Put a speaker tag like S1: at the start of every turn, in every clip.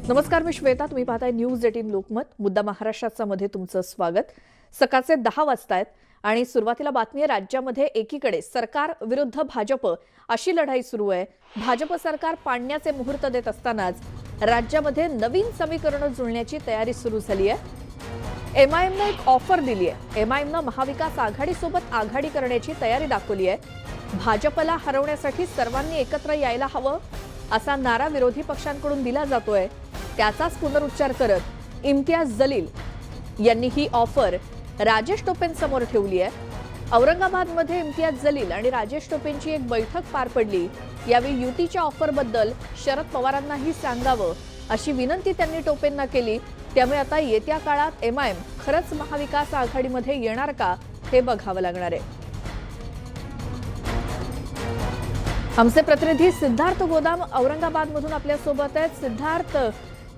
S1: नमस्कार, मी श्वेता. तुम्ही पाहताय न्यूज 18 लोकमत. मुद्दा महाराष्ट्राचा मध्ये तुमचं स्वागत. सकाळचे 10 वाजतायत आणि सुरुवातीला बातमी आहे. राज्यामध्ये एकीकडे सरकार विरुद्ध भाजप अशी लढाई सुरू आहे. भाजप सरकार पाडण्याचे मुहूर्त देत असतानाच राज्यामध्ये नवीन समीकरणं जुळण्याची तयारी सुरू झाली आहे. एमआयएमने एक ऑफर दिली आहे. एमआयएमनं महाविकास आघाडीसोबत आघाडी करण्याची तयारी दाखवली आहे. भाजपला हरवण्यासाठी सर्वांनी एकत्र यायला हवं असा नारा विरोधी पक्षांकडून दिला जातोय. त्याचाच पुनरुच्चार करत इम्तियाज जलील यांनी ही ऑफर राजेश टोपेंसमोर ठेवली आहे. औरंगाबादमध्ये इम्तियाज जलील आणि राजेश टोपेंची एक बैठक पार पडली. यावेळी युतीच्या ऑफरबद्दल शरद पवारांनाही सांगावं अशी विनंती त्यांनी टोपेंना केली. त्यामुळे आता येत्या काळात एमआयएम खरंच महाविकास आघाडीमध्ये येणार का हे बघावं लागणार आहे. आमचे प्रतिनिधी सिद्धार्थ गोदाम औरंगाबादमधून आपल्या सोबत आहेत. सिद्धार्थ,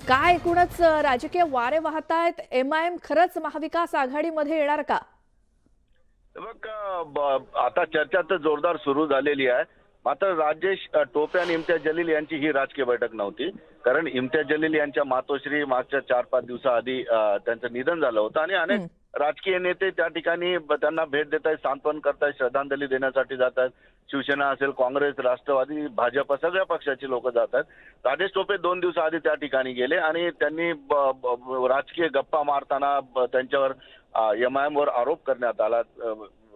S1: काय एकूणच राजकीय वारे वाहत आहेत? एमआयएम खरंच महाविकास आघाडीमध्ये येणार का?
S2: बघ, आता चर्चा तर जोरदार सुरू झालेली आहे. मात्र राजेश टोपे आणि इम्तियाज जलील यांची ही राजकीय बैठक नव्हती. कारण इम्तियाज जलील यांच्या मातोश्री मागच्या 4-5 दिवसाआधी त्यांचं निधन झालं होतं आणि अनेक राजकीय नेते त्या ठिकाणी त्यांना भेट देत आहेत, सांत्वन करतायत, श्रद्धांजली देण्यासाठी जात आहेत. शिवसेना असेल, काँग्रेस, राष्ट्रवादी, भाजप सगळ्या पक्षाची लोक जात आहेत. राजेश टोपे 2 दिवसाआधी त्या ठिकाणी गेले आणि त्यांनी राजकीय गप्पा मारताना त्यांच्यावर एमआयएमवर आरोप करण्यात आला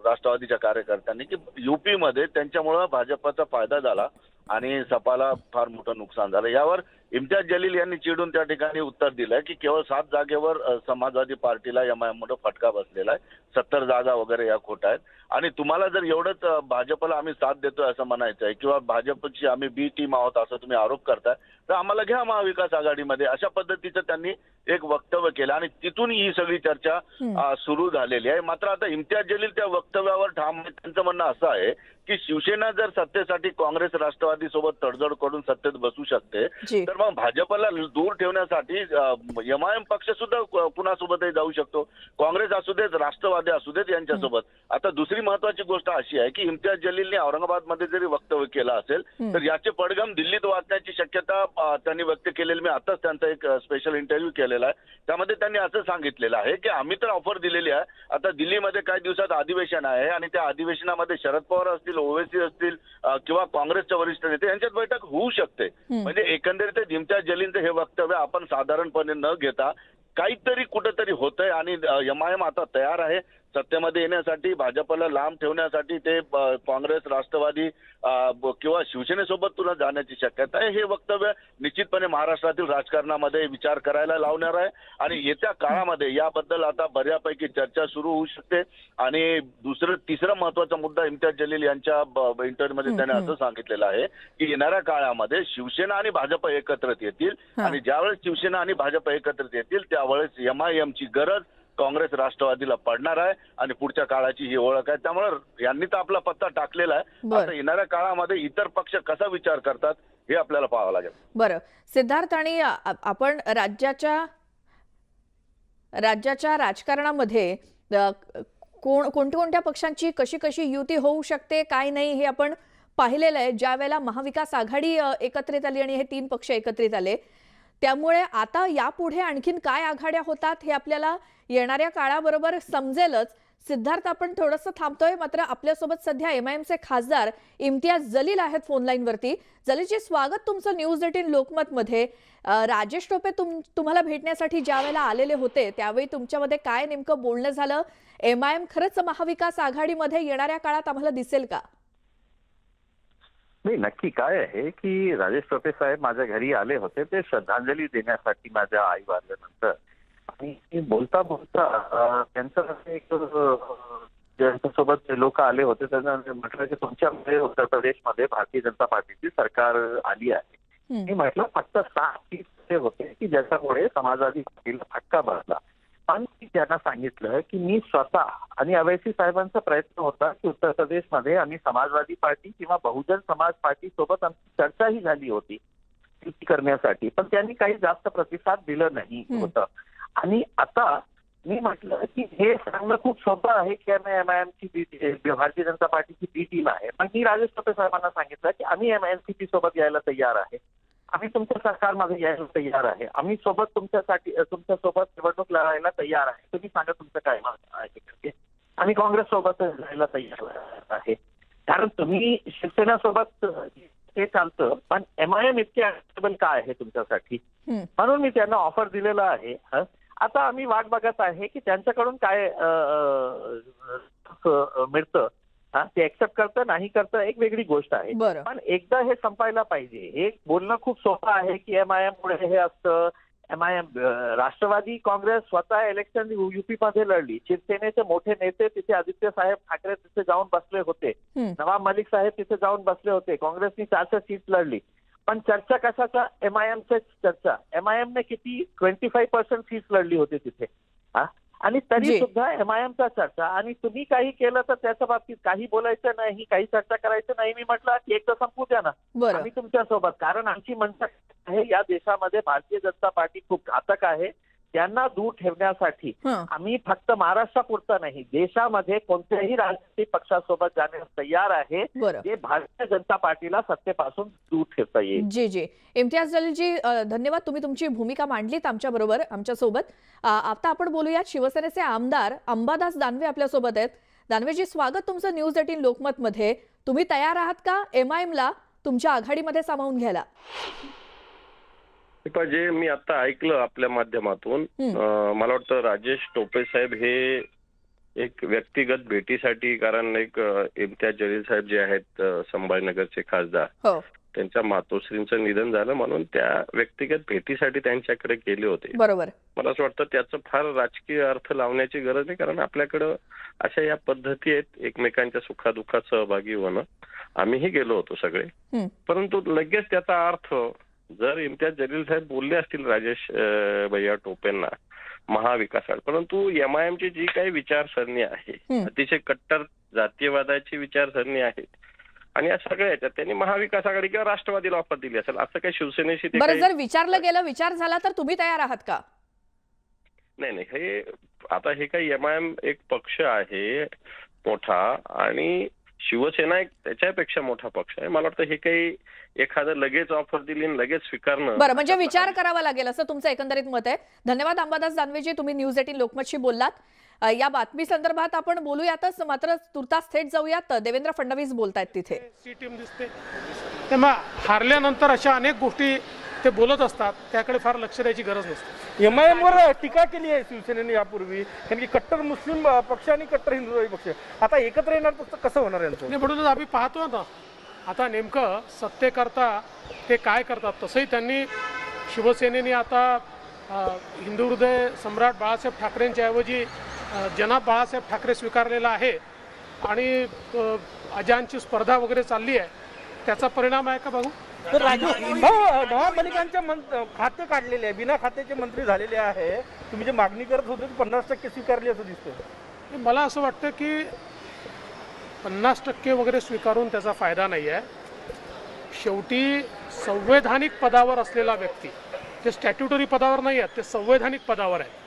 S2: राष्ट्रवादीच्या कार्यकर्त्यांनी की युपी मध्ये त्यांच्यामुळे भाजपचा फायदा झाला आणि सपाला फार मोठं नुकसान झालं. यावर इम्तियाज जलील यांनी चिडून त्या ठिकाणी उत्तर दिलंय की केवळ 7 जागेवर समाजवादी पार्टीला एमआयएम मध्ये फटका बसलेला आहे. 70 जागा वगैरे या खोट्या आहेत आणि तुम्हाला जर एवढंच भाजपला आम्ही साथ देतोय असं म्हणायचं आहे किंवा भाजपची आम्ही बी टीम आहोत असं तुम्ही आरोप करताय तर आम्हाला घ्या महाविकास आघाडीमध्ये, अशा पद्धतीचं त्यांनी एक वक्तव्य केलं आणि तिथून ही सगळी चर्चा सुरू झालेली आहे. मात्र आता इम्तियाज जलील त्या वक्तव्यावर ठाम आहे. त्यांचं म्हणणं असं आहे की शिवसेना जर सत्तेसाठी काँग्रेस राष्ट्रवादी सोबत तडजोड करून सत्तेत बसू शकते तर मग भाजपला दूर ठेवण्यासाठी एमआयएम पक्ष सुद्धा कुणासोबतही जाऊ शकतो. काँग्रेस असू देत, राष्ट्रवादी असू देत यांच्यासोबत. आता दुसरी महत्वाची गोष्ट अशी आहे की इम्तियाज जलीलने औरंगाबादमध्ये जरी वक्तव्य केलं असेल तर याचे पडघम दिल्लीत वाचण्याची शक्यता त्यांनी व्यक्त केलेली. मी आताच त्यांचा एक स्पेशल इंटरव्ह्यू केलेला आहे. त्यामध्ये त्यांनी असं सांगितलेलं आहे की आम्ही तर ऑफर दिलेली आहे. आता दिल्लीमध्ये काही दिवसात अधिवेशन आहे आणि त्या अधिवेशनामध्ये शरद पवार असतील, ओवेसी असतील किंवा काँग्रेसच्या वरिष्ठ नेते यांच्यात बैठक होऊ शकते. म्हणजे एकंदरीत इम्तियाज जलीलचं हे वक्तव्य आपण साधारणपणे न घेता काहीतरी कुठेतरी होतंय आणि एमआयएम आता तयार आहे सत्तेमध्ये येण्यासाठी, भाजपला लांब ठेवण्यासाठी. ते काँग्रेस, राष्ट्रवादी किंवा शिवसेनेसोबत तुला जाण्याची शक्यता आहे. हे वक्तव्य निश्चितपणे महाराष्ट्रातील राजकारणामध्ये विचार करायला लावणार आहे आणि येत्या काळामध्ये याबद्दल आता बऱ्यापैकी चर्चा सुरू होऊ शकते. आणि तिसरा महत्वाचा मुद्दा इम्तियाज जलील यांच्या इंटरव्ह्यूमध्ये त्याने असं सांगितलेलं आहे की येणाऱ्या काळामध्ये शिवसेना आणि भाजप एकत्रित येतील आणि ज्यावेळेस शिवसेना आणि भाजप एकत्रित येतील त्यावेळेस एमआयएमची गरज काँग्रेस राष्ट्रवादीला पडणार आहे आणि पुढच्या काळाची ही ओळख आहे. त्यामुळे यांनी तर आपला पत्ता टाकलेला आहे. आता येणाऱ्या काळामध्ये इतर पक्ष कसा विचार करतात हे आपल्याला पाहावं लागेल.
S1: बरं सिद्धार्थ, आणि आपण राज्याच्या राजकारणामध्ये कोणत्या पक्षांची कशी कशी युती होऊ शकते, काय नाही हे आपण पाहिलेलं आहे. ज्या वेळेला महाविकास आघाडी एकत्रित आली आणि हे 3 पक्ष एकत्रित आले त्यामुळे आता यापुढे आणखीन काय आघाड्या होतात हे आपल्याला येणाऱ्या काळाबरोबर समजेलच. सिद्धार्थ, आपण थोडंसं थांबतोय. मात्र आपल्यासोबत सध्या एमआयएमचे खासदार इम्तियाज जलील आहेत फोनलाईन वरती. जलीलजी, स्वागत तुमचं न्यूज 18 लोकमत मध्ये. राजेश टोपे तुम्हाला भेटण्यासाठी ज्या वेळेला आलेले होते त्यावेळी तुमच्यामध्ये काय नेमकं बोलणं झालं? एमआयएम खरंच महाविकास आघाडीमध्ये येणाऱ्या काळात आम्हाला दिसेल का?
S3: नाही, नक्की काय आहे की राजेश टोपे साहेब माझ्या घरी आले होते ते श्रद्धांजली देण्यासाठी माझ्या आई वारल्यानंतर. आणि बोलता बोलता त्यांचं एक ज्यांच्यासोबत लोक आले होते त्यांना म्हटलं की तुमच्यामध्ये उत्तर प्रदेशमध्ये भारतीय जनता पार्टीची सरकार आली आहे. मी म्हटलं फक्त 6 सीट होते की ज्याच्यामुळे समाजवादी पार्टीला फटका बसला. पण त्यांना सांगितलं की मी स्वतः आणि अवैसी साहेबांचा प्रयत्न होता की उत्तर प्रदेशमध्ये आम्ही समाजवादी पार्टी किंवा बहुजन समाज पार्टी सोबत आमची चर्चाही झाली होती युती करण्यासाठी, पण त्यांनी काही जास्त प्रतिसाद दिलं नाही होतं. आणि आता मी म्हटलं की हे सांगणं खूप सोपं आहे की एमआयएमची भारतीय जनता पार्टीची बी टीम आहे, पण मी राजेश टोपे साहेबांना सांगितलं की आम्ही एमएनसीपी सोबत यायला तयार आहे. आम्ही तुमच्या सरकारमध्ये यायला तयार आहे, आम्ही सोबत तुमच्या सोबत निवडणूक लढायला तयार आहे, तुम्ही सांगा तुमचं काय मत आहे. आम्ही काँग्रेस सोबत जायला तयार आहे, कारण तुम्ही शिवसेनेसोबत ते चालतं, पण MIM इतके ऍक्सेप्टेबल काय आहे तुमच्यासाठी, म्हणून मी त्यांना ऑफर दिलेला आहे. आता आम्ही वाट बघत आहे की त्यांच्याकडून काय मिळतं. ते ऍक्सेप्ट करतं नाही करतं एक वेगळी गोष्ट आहे, पण एकदा हे संपायला पाहिजे. हे बोलणं खूप सोपं आहे की MIM मुळे हे असतं. MIM राष्ट्रवादी काँग्रेस स्वतः इलेक्शन UP मध्ये लढली, शिवसेनेचे मोठे नेते तिथे आदित्य साहेब ठाकरे तिथे जाऊन बसले होते, नवाब मलिक साहेब तिथे जाऊन बसले होते, काँग्रेसनी 400 सीट लढली. पण चर्चा कशाचा, MIM चर्चा. MIM ने किती 25% सीट लढली होती तिथे, आणि तरी सुद्धा MIM चा चर्चा. आणि तुम्ही काही केलं तर त्याच्या बाबतीत काही बोलायचं नाही, काही चर्चा करायचं नाही. मी म्हटलं की एक तर संपू द्या ना, आम्ही तुमच्या सोबत, कारण आमची म्हणणं आहे या देशामध्ये भारतीय जनता पार्टी खूप घातक आहे. त्यांना दूर ठेवण्यासाठी आम्ही फक्त महाराष्ट्रापुरता नाही, देशामध्ये कोणत्याही राजकीय पक्षासोबत जाण्यास तयार आहे, जे भारतीय जनता पार्टीला सत्तेपासून दूर ठेवता येईल.
S1: जी इम्तियाज जलीलजी, धन्यवाद. तुम्ही तुमची भूमिका मांडलीत आमच्याबरोबर, आमच्यासोबत. आता आपण बोलूयात शिवसेनेचे आमदार अंबादास दानवे आपल्यासोबत आहेत. दानवेजी, स्वागत तुमचं न्यूज 18 लोकमत मध्ये. तुम्ही तयार आहात का MIM ला तुमच्या आघाडीमध्ये सामावून घ्यायला?
S4: जे मी आता ऐकलं आपल्या माध्यमातून, मला वाटतं राजेश टोपे साहेब हे एक व्यक्तिगत भेटीसाठी, कारण एक इम्तियाज जलील साहेब जे आहेत संभाजीनगरचे खासदार, त्यांच्या मातोश्रींचं निधन झालं म्हणून त्या व्यक्तिगत भेटीसाठी त्यांच्याकडे गेले होते.
S1: बरोबर.
S4: मला असं वाटतं त्याचं फार राजकीय अर्थ लावण्याची गरज नाही, कारण आपल्याकडं अशा या पद्धती आहेत एकमेकांच्या सुखादुःखात सहभागी होणं. आम्हीही गेलो होतो सगळे, परंतु लगेच त्याचा अर्थ जर इम्तियाज जलील साहेब बोलले असतील राजेश भैया टोपेंना महाविकास, परंतु MIM ची जी काही विचारसरणी आहे, अतिशय कट्टर जातीयवादाची विचारसरणी आहे, आणि या सगळ्या याच्यात त्यांनी महाविकास आघाडी किंवा राष्ट्रवादीला ऑफर दिली असेल, असं काही शिवसेनेशी.
S1: बरं, जर विचारलं गेलं, विचार झाला तर तुम्ही तयार आहात का?
S4: नाही, हे आता हे काही MIM एक पक्ष आहे मोठा, आणि शिवसेना एक त्याच्यापेक्षा मोठा पक्ष आहे. मला वाटतं हे काही एखादं लगेच ऑफर दिली आणि लगेच स्वीकारणं.
S1: बरं, म्हणजे विचार करावा लागेल असं तुमचं एकंदरीत मत आहे. धन्यवाद अंबादास दानवेजी, तुम्ही न्यूज 18 लोकमतशी बोललात. या बातमी संदर्भात आपण बोलूयातच, मात्र तुर्तास थेट जाऊयात. देवेंद्र फडणवीस बोलतायत तिथे.
S5: टीम दिसते, तेव्हा हारल्यानंतर अशा अनेक गोष्टी ते बोलत असतात, त्याकडे फार लक्ष द्यायची गरज नसते.
S6: MIM वर टीका केली आहे शिवसेनेने यापूर्वी, कारण की कट्टर मुस्लिम पक्ष आणि कट्टर हिंदुत्ववादी पक्ष आता एकत्र येणार, तर कसं होणार यांचं?
S5: नाही, म्हणूनच आम्ही पाहतो ना आता नेमकं सत्तेकरता ते काय करतात. तसंही त्यांनी शिवसेनेने आता हिंदू हृदय सम्राट बाळासाहेब ठाकरेंच्या ऐवजी जनाब बाळासाहेब ठाकरे स्वीकारलेला आहे, आणि अजांची स्पर्धा वगैरे चालली आहे. त्याचा परिणाम आहे का बघू.
S6: तर नवाब मलिकांच्या खाते काढलेले आहे, बिना खात्याचे मंत्री झालेले आहे. तुम्ही जे मागणी करत होते 50% स्वीकारली असं दिसतं.
S5: मला असं वाटतं की 50% वगैरे स्वीकारून त्याचा फायदा नाही आहे. शेवटी संवैधानिक पदावर असलेला व्यक्ती, ते स्टॅट्युटरी पदावर नाही आहेत, ते संवैधानिक पदावर आहे.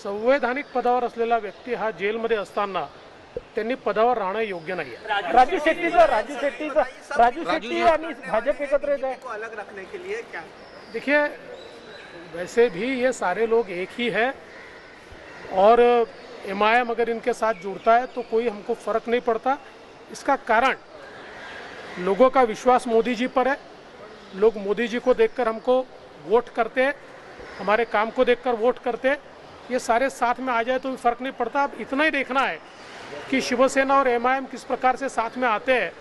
S5: संवैधानिक पदावर असलेला व्यक्ती हा जेलमध्ये असताना त्यांनी पदावर राहणं योग्य नाही आहे.
S6: राजू शेट्टी आणि भाजप एकत्र येत आहे अलग रखने के लिए क्या?
S5: देखिए, वैसे भी ये सारे लोग एक ही है, और MIM अगर इनके साथ जुड़ता है तो कोई हमको फर्क नहीं पड़ता. इसका कारण लोगों का विश्वास मोदी जी पर है. लोग मोदी जी को देखकर हमको वोट करते हैं, हमारे काम को देखकर वोट करते हैं. ये सारे साथ में आ जाए तो भी फर्क नहीं पड़ता. अब इतना ही देखना है कि शिवसेना और MIM किस प्रकार से साथ में आते हैं.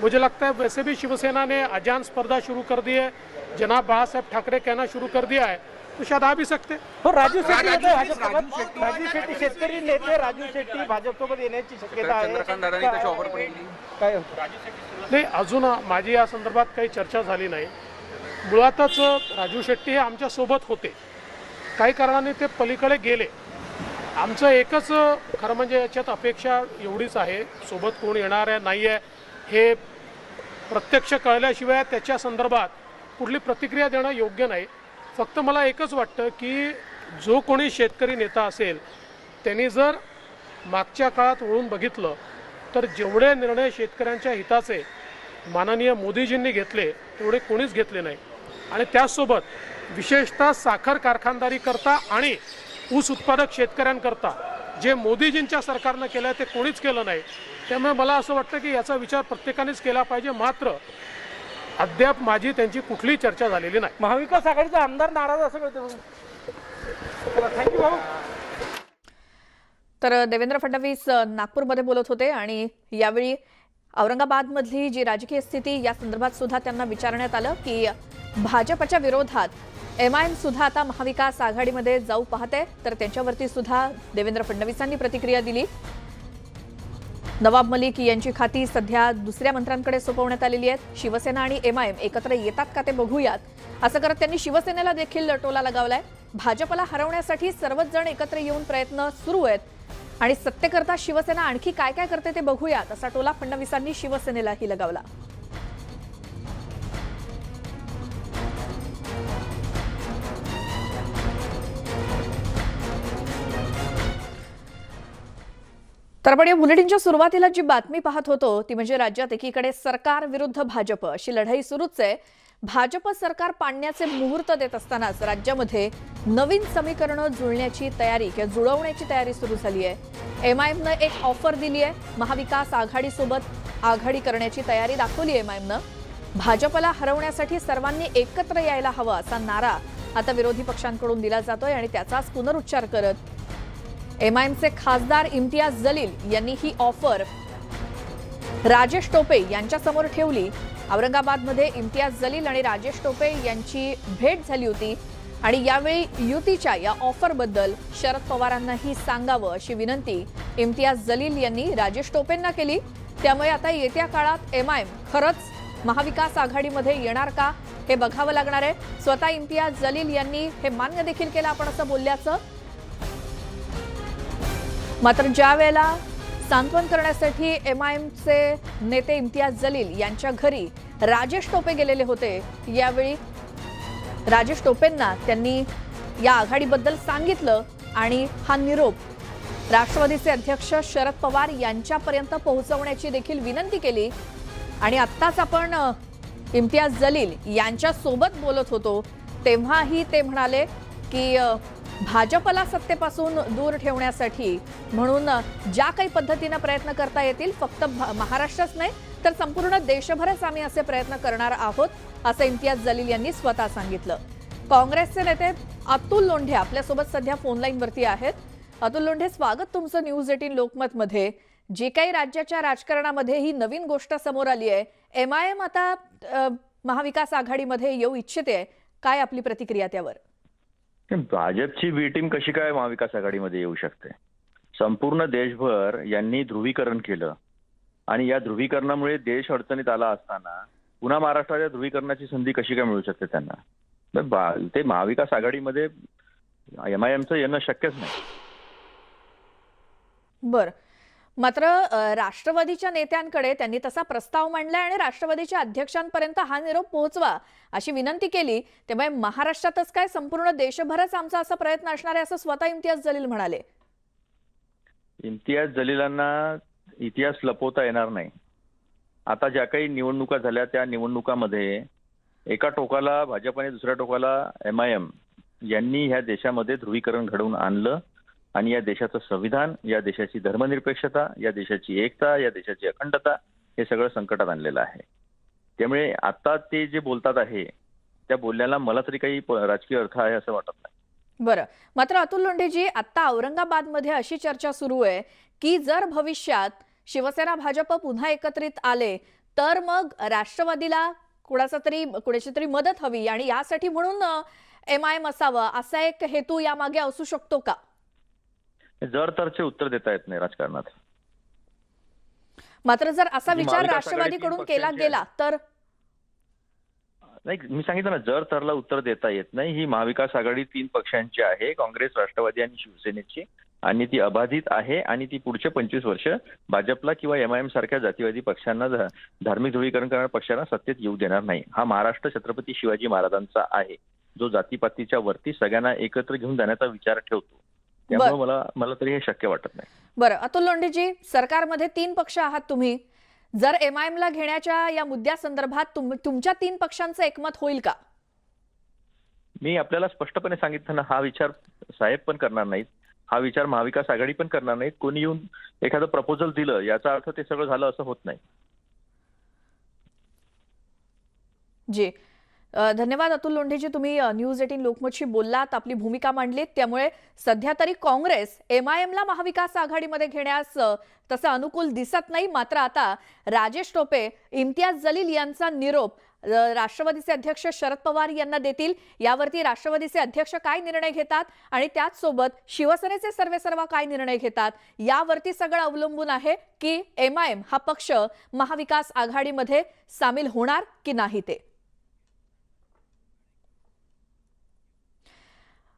S5: मुझे लगता है वैसे भी शिवसेना ने अजान स्पर्धा शुरू कर दी है, जनाब बाळासाहेब ठाकरे कहना शुरू कर दिया है, तो शायद आ भी सकते.
S6: हो, राजू शेट्टी शेतकरी नेते राजू शेट्टी भाजपसोबत येण्याची शक्यता आहे. काय
S5: नाही, अजून माझी या संदर्भात काही चर्चा झाली नाही. मुळातच राजू शेट्टी हे आमच्या सोबत होते, काही कारणाने ते पलीकडे गेले. आमचं एकच खरं म्हणजे याच्यात अपेक्षा एवढीच आहे, सोबत कोण येणार आहे नाही आहे हे प्रत्यक्ष कळल्याशिवाय त्याच्या संदर्भात कुठली प्रतिक्रिया देणं योग्य नाही. फक्त मला एकच वाटतं की जो कोणी शेतकरी नेता असेल त्यांनी जर मागच्या काळात वळून बघितलं तर जेवढे निर्णय शेतकऱ्यांच्या हिताचे माननीय मोदीजींनी घेतले तेवढे कोणीच घेतले नाही. आणि त्याचसोबत विशेषतः साखर कारखानदारीकरता आणि ऊस उत्पादक शेतकऱ्यांकरता जे मोदीजींच्या सरकारनं केलं ते कोणीच केलं नाही. त्यामुळे मला असं वाटतं की याचा विचार प्रत्येकानेच केला पाहिजे. मात्र अद्याप माझी त्यांची कुठलीही चर्चा झालेली नाही.
S6: महाविकास आघाडीचा आमदार नाराज असं कळतं. थँक्यू भाऊ.
S1: तर देवेंद्र फडणवीस नागपूरमध्ये बोलत होते आणि यावेळी औरंगाबादमधली जी राजकीय स्थिती या संदर्भात सुद्धा त्यांना विचारण्यात आलं की भाजपच्या विरोधात MIM सुद्धा आता महाविकास आघाडीमध्ये जाऊ पाहते. तर त्यांच्यावरती सुद्धा देवेंद्र फडणवीसांनी प्रतिक्रिया दिली. नवाब मलिक यांची खाती सध्या दुसऱ्या मंत्र्यांकडे सोपवण्यात आलेली आहेत. शिवसेना आणि MIM एकत्र येतात का ते बघूयात असं करत त्यांनी शिवसेनेला देखील टोला लगावलाय. भाजपला हरवण्यासाठी सर्वच जण एकत्र येऊन प्रयत्न सुरू आहेत आणि सत्तेकरता शिवसेना आणखी काय काय करते ते बघूयात असा टोला फडणवीसांनी शिवसेनेलाही लगावला. तर आपण या बुलेटिनच्या सुरुवातीला जी बातमी पाहत होतो ती म्हणजे राज्यात एकीकडे सरकार विरुद्ध भाजप अशी लढाई सुरूच आहे. भाजप सरकार पाडण्याचे मुहूर्त देत असतानाच राज्यामध्ये नवीन समीकरणं जुळण्याची तयारी किंवा जुळवण्याची तयारी सुरू झाली आहे. MIMनं एक ऑफर दिली आहे. महाविकास आघाडीसोबत आघाडी करण्याची तयारी दाखवली आहे MIMनं. भाजपला हरवण्यासाठी सर्वांनी एकत्र यायला हवं असा नारा आता विरोधी पक्षांकडून दिला जातोय आणि त्याचाच पुनरुच्चार करत MIMचे खासदार इम्तियाज जलील यांनी ही ऑफर राजेश टोपे यांच्या समोर ठेवली. औरंगाबादमध्ये इम्तियाज जलील आणि राजेश टोपे यांची भेट झाली होती आणि यावेळी युतीच्या या ऑफरबद्दल शरद पवारांनाही सांगावं अशी विनंती इम्तियाज जलील यांनी राजेश टोपेंना केली. त्यामुळे आता येत्या काळात MIM खरंच महाविकास आघाडीमध्ये येणार का हे बघावं लागणार आहे. स्वतः इम्तियाज जलील यांनी हे मान्य देखील केलं आपण असं बोलल्याचं. मात्र ज्या वेळेला सांत्वन करण्यासाठी MIMचे नेते इम्तियाज जलील यांच्या घरी राजेश टोपे गेलेले होते, यावेळी राजेश टोपेंना त्यांनी या आघाडीबद्दल सांगितलं आणि हा निरोप राष्ट्रवादीचे अध्यक्ष शरद पवार यांच्यापर्यंत पोहोचवण्याची देखील विनंती केली. आणि आत्ताच आपण इम्तियाज जलील यांच्या सोबत बोलत होतो तेव्हाही ते म्हणाले की भाजपला सत्तेपासून दूर ठेवण्यासाठी म्हणून ज्या काही पद्धतीने प्रयत्न करता येतील फक्त महाराष्ट्रच नाही तर संपूर्ण देशभरच आम्ही असे प्रयत्न करणार आहोत असं इम्तियाज जलील यांनी स्वतः सांगितलं. काँग्रेसचे नेते अतुल लोंढे आपल्यासोबत सध्या फोनलाईनवरती आहेत. अतुल लोंढे, स्वागत तुमचं न्यूज 18 लोकमतमध्ये. जे काही राज्याच्या राजकारणामध्ये ही नवीन गोष्ट समोर आली आहे, MIM आता महाविकास आघाडीमध्ये येऊ इच्छिते, काय आपली प्रतिक्रिया त्यावर?
S7: भाजपची बी टीम कशी काय महाविकास आघाडीमध्ये येऊ शकते? संपूर्ण देशभर यांनी ध्रुवीकरण केलं आणि या ध्रुवीकरणामुळे देश अडचणीत आला असताना पुन्हा महाराष्ट्राच्या ध्रुवीकरणाची संधी कशी काय मिळू शकते त्यांना? ते महाविकास आघाडीमध्ये MIMचं येणं शक्यच नाही.
S1: बर, मात्र राष्ट्रवादीच्या नेत्यांकडे त्यांनी तसा प्रस्ताव मांडलाय आणि राष्ट्रवादीच्या अध्यक्षांपर्यंत हा निरोप पोहोचवा अशी विनंती केली. त्यामुळे महाराष्ट्रातच काय संपूर्ण देशभरच आमचा असा प्रयत्न असणार आहे असं स्वतः इम्तियाज जलील म्हणाले.
S7: इम्तियाज जलीलांना इतिहास लपवता येणार नाही. आता ज्या काही निवडणुका झाल्या त्या निवडणुकामध्ये एका टोकाला भाजप आणि दुसऱ्या टोकाला MIM यांनी ह्या देशामध्ये ध्रुवीकरण घडवून आणलं आणि या देशाचं संविधान, या देशाची धर्मनिरपेक्षता, या देशाची एकता, या देशाची अखंडता हे सगळं संकटात आणलेलं आहे. त्यामुळे आता ते जे बोलतात आहे त्या बोलण्याला मला तरी काही राजकीय अर्थ आहे असं वाटत नाही.
S1: बरं, मात्र अतुल लोंढेजी, आता औरंगाबादमध्ये अशी चर्चा सुरू आहे की जर भविष्यात शिवसेना भाजप पुन्हा एकत्रित आले तर मग राष्ट्रवादीला कुणाची तरी मदत हवी आणि यासाठी म्हणून MIM असावं असा एक हेतू यामागे असू शकतो का?
S7: जर तरचे उत्तर देता येत नाही राजकारणात.
S1: मात्र जर असा विचार राष्ट्रवादीकडून केला गेला तर?
S7: नाही, मी सांगितलं ना, जर तरला उत्तर देता येत नाही. ही महाविकास आघाडी 3 पक्षांची आहे, काँग्रेस, राष्ट्रवादी आणि शिवसेनेची, आणि ती अबाधित आहे आणि ती पुढचे 25 वर्ष भाजपला किंवा MIM सारख्या जातीवादी पक्षांना, धार्मिक ध्रुवीकरण करणाऱ्या पक्षांना सत्तेत येऊ देणार नाही. हा महाराष्ट्र छत्रपती शिवाजी महाराजांचा आहे जो जातीपातीच्या वरती सगळ्यांना एकत्र घेऊन जाण्याचा विचार ठेवतो. त्यामुळे मला तरी हे शक्य वाटत नाही.
S1: बरं, अतुल लोंढेजी, सरकारमध्ये 3 पक्ष आहात तुम्ही. जर MIMला घेण्याच्या या मुद्द्यासंदर्भात तुमच्या 3 पक्षांचं एकमत होईल का?
S7: मी आपल्याला स्पष्टपणे सांगितलं ना, हा विचार साहेब पण करणार नाहीत, हा विचार महाविकास आघाडी पण करणार नाहीत. कोणी येऊन एखादं प्रपोजल दिलं याचा अर्थ ते सगळं झालं असं होत नाही.
S1: जी धन्यवाद अतुल लोंढेजी, तुम्ही न्यूज 18 लोकमतशी बोललात, आपली भूमिका मांडलीत. त्यामुळे सध्या तरी काँग्रेस MIMला महाविकास आघाडीमध्ये घेण्यास तसं अनुकूल दिसत नाही. मात्र आता राजेश टोपे इम्तियाज जलील यांचा निरोप राष्ट्रवादीचे अध्यक्ष शरद पवार यांना देतील. यावरती राष्ट्रवादीचे अध्यक्ष काय निर्णय घेतात आणि त्याच सोबत शिवसेनेचे सर्वेसर्वा काय निर्णय घेतात यावरती सगळं अवलंबून आहे की MIM हा पक्ष महाविकास आघाडीमध्ये सामील होणार की नाही ते.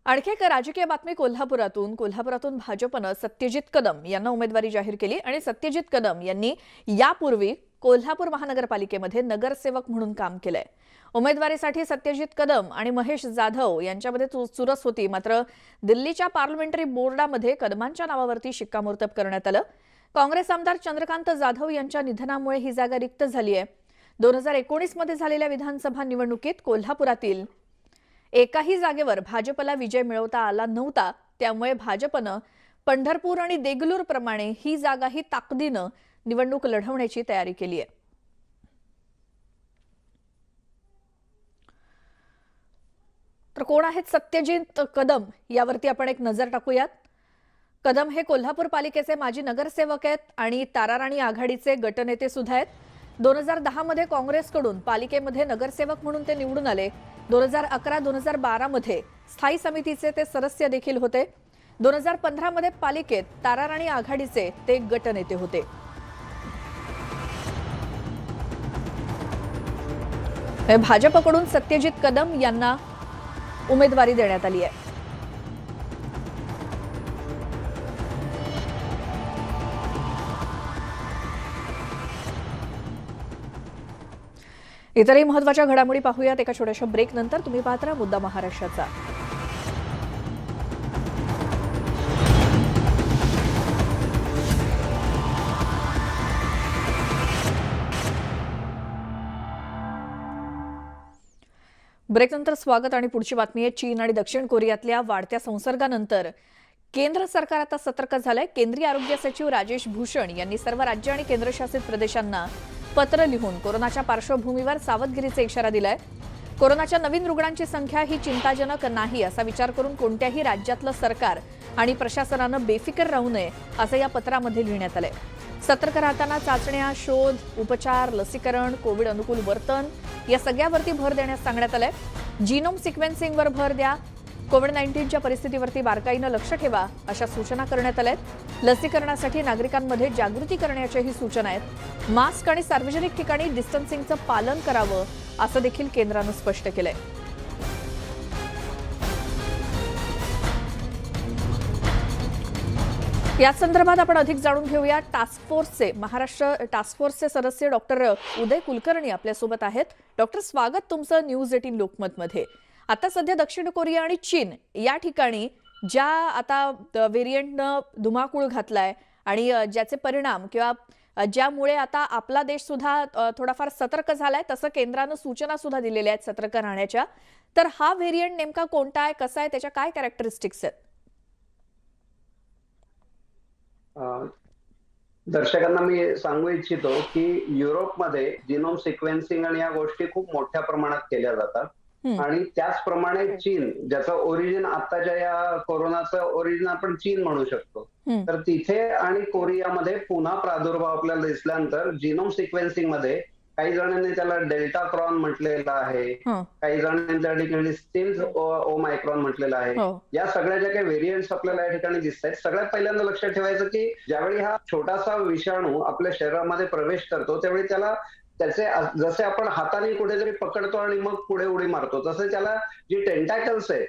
S1: आणखी एक राजकीय बातमी कोल्हापुरातून भाजपनं सत्यजित कदम यांना उमेदवारी जाहीर केली आणि सत्यजित कदम यांनी यापूर्वी कोल्हापूर महानगरपालिकेमध्ये नगरसेवक म्हणून काम केलंय. उमेदवारीसाठी सत्यजित कदम आणि महेश जाधव यांच्यामध्ये चुरस होती. मात्र दिल्लीच्या पार्लमेंटरी बोर्डामध्ये कदमांच्या नावावरती शिक्कामोर्तब करण्यात आलं. काँग्रेस आमदार चंद्रकांत जाधव यांच्या निधनामुळे ही जागा रिक्त झाली आहे. 2019 मध्ये झालेल्या विधानसभा निवडणुकीत कोल्हापुरातील एकाही जागेवर भाजपला विजय मिळवता आला नव्हता. त्यामुळे भाजपनं पंढरपूर आणि देगलूर प्रमाणे ही जागाही ताकदीनं निवडणूक लढवण्याची तयारी केली आहे. तर कोण आहेत सत्यजित कदम यावरती आपण एक नजर टाकूयात. कदम हे कोल्हापूर पालिकेचे माजी नगरसेवक आहेत आणि ताराराणी आघाडीचे गटनेते सुद्धा आहेत. 2010 मध्ये काँग्रेसकडून पालिकेमध्ये नगरसेवक म्हणून ते निवडून आले. 2011-2012 मध्ये स्थायी समितीचे ते सदस्य देखील होते. 2015 मध्ये पालिकेत ताराराणी आघाडीचे ते गटनेते होते. भाजपकडून सत्यजित कदम यांना उमेदवारी देण्यात आली आहे. इतरही महत्त्वाच्या घडामोडी पाहूयात एका छोट्याशा ब्रेक नंतर. तुम्ही पाहत राहा मुद्दा महाराष्ट्राचा. ब्रेकनंतर स्वागत आणि पुढची बातमी आहे. चीन आणि दक्षिण कोरियातल्या वाढत्या संसर्गानंतर केंद्र सरकार आता सतर्क झालंय. केंद्रीय आरोग्य सचिव राजेश भूषण यांनी सर्व राज्य आणि केंद्रशासित प्रदेशांना पत्र लिहून कोरोनाच्या पार्श्वभूमीवर सावधगिरीचा इशारा दिलाय. कोरोनाच्या नवीन रुग्णांची संख्या ही चिंताजनक नाही असा विचार करून कोणत्याही राज्यातलं सरकार आणि प्रशासनानं बेफिकर राहू नये असं या पत्रामध्ये लिहिण्यात आलंय. सतर्क राहताना चाचण्या, शोध, उपचार, लसीकरण, कोविड अनुकूल वर्तन या सगळ्यावरती भर देण्यास सांगण्यात आलंय. जीनोम सिक्वेन्सिंगवर भर द्या. कोविड-19च्या परिस्थितीवरती बारकाईनं लक्ष ठेवा अशा सूचना करण्यात आल्या आहेत. लसीकरणासाठी नागरिकांमध्ये जागृती करण्याच्याही सूचना आहेत. मास्क आणि सार्वजनिक ठिकाणी डिस्टन्सिंगचं पालन करावं असं देखील केंद्रानं स्पष्ट केलंय. या संदर्भात आपण अधिक जाणून घेऊया. महाराष्ट्र टास्क फोर्सचे सदस्य डॉक्टर उदय कुलकर्णी आपल्यासोबत आहेत. डॉक्टर, स्वागत तुमचं न्यूज 18 लोकमतमध्ये. आता सध्या दक्षिण कोरिया आणि चीन या ठिकाणी ज्या आता व्हेरियंटनं धुमाकूळ घातलाय आणि ज्याचे परिणाम किंवा ज्यामुळे आता आपला देश सुद्धा थोडाफार सतर्क झालाय, तसं केंद्रानं सूचना सुद्धा दिलेल्या आहेत सतर्क राहण्याच्या. तर हा व्हेरियंट नेमका कोणता आहे, कसा आहे, त्याच्या काय कॅरेक्टरिस्टिक्स आहेत?
S8: दर्शकांना मी सांगू इच्छितो की युरोपमध्ये जिनोम सिक्वेन्सिंग आणि या गोष्टी खूप मोठ्या प्रमाणात केल्या जातात. आणि त्याचप्रमाणे चीन, ज्याचं ओरिजिन आताच्या या कोरोनाचं ओरिजिन आपण चीन म्हणू शकतो, तर तिथे आणि कोरियामध्ये पुन्हा प्रादुर्भाव आपल्याला दिसल्यानंतर जिनोम सिक्वेन्सिंग मध्ये काही जणांनी त्याला डेल्टा क्रॉन म्हटलेलं आहे, काही जणांनी त्या ठिकाणी स्टिल्स ओमायक्रॉन म्हटलेलं आहे. या सगळ्या ज्या काही व्हेरियंट्स आपल्याला या ठिकाणी दिसत आहेत, सगळ्यात पहिल्यांदा लक्षात ठेवायचं की ज्यावेळी हा छोटासा विषाणू आपल्या शरीरामध्ये प्रवेश करतो त्यावेळी त्याचे जसे आपण हाताने कुठेतरी पकडतो आणि मग पुढे उडी मारतो, तसे त्याला जी टेंटॅकल्स आहेत